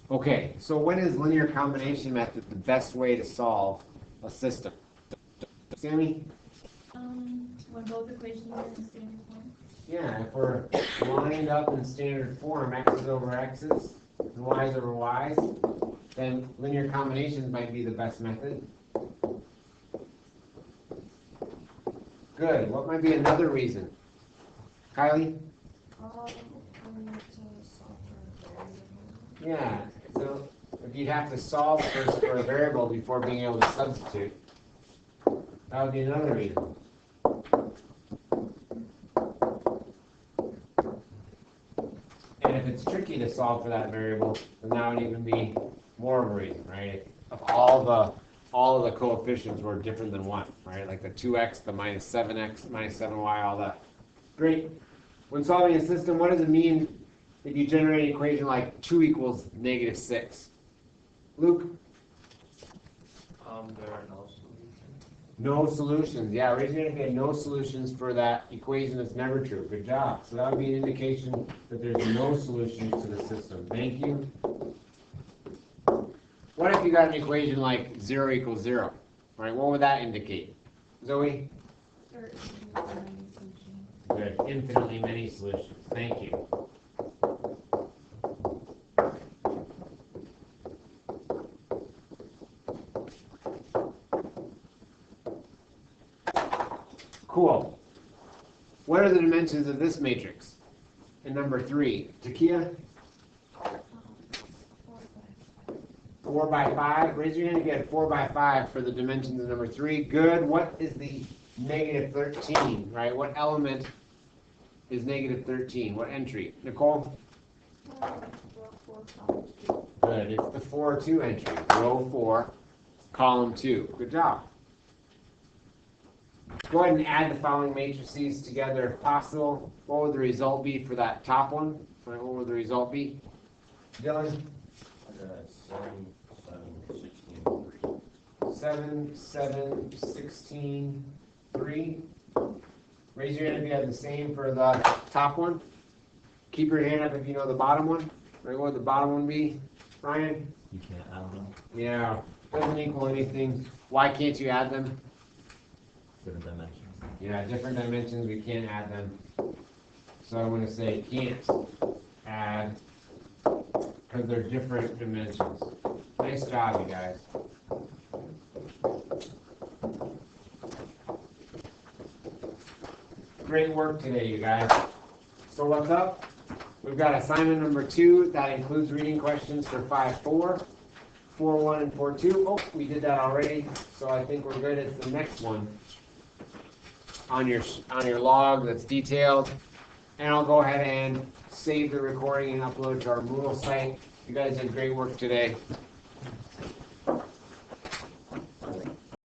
Okay, so when is linear combination method the best way to solve a system? Sammy? When both equations are in standard form. Yeah, if we're lined up in standard form, x's over x's, and y's over y's, then linear combinations might be the best method. Good. What might be another reason? Kylie? Yeah. So if you'd have to solve first for a variable before being able to substitute, that would be another reason. And if it's tricky to solve for that variable, then that would even be more of a reason, right? If all of the coefficients were different than 1, right? Like the 2x, the -7x, -7y, all that. Great. When solving a system, what does it mean if you generate an equation like 2 equals -6? Luke? There are no solutions. No solutions. Yeah, raise your hand if you had no solutions for that equation that's never true. Good job. So that would be an indication that there's no solutions to the system. Thank you. What if you got an equation like 0 equals 0? Right? What would that indicate? Zoe? Or solution. Good, infinitely many solutions. Thank you. Cool. What are the dimensions of this matrix? In number 3, Takia? 4 by 5. Raise your hand if you had 4 by 5 for the dimensions of number 3. Good. What is the negative 13, right? What element is negative 13? What entry? Nicole? Good. It's the 4, 2 entry. Row 4, column 2. Good job. Go ahead and add the following matrices together if possible. What would the result be for that top one? Right, what would the result be? Dylan? 7, 7, 16, 3. Raise your hand if you have the same for the top one. Keep your hand up if you know the bottom one. Right, what would the bottom one be? Ryan? You can't add them. Yeah, doesn't equal anything. Why can't you add them? Different dimensions. Yeah, different dimensions, we can't add them. So I'm going to say can't add because they're different dimensions. Nice job, you guys. Great work today, you guys. So what's up? We've got assignment number 2. That includes reading questions for 5-4, 4-1, and 4-2. Oh, we did that already, so I think we're good. It's the next one on your log that's detailed. And I'll go ahead and save the recording and upload to our Moodle site. You guys did great work today.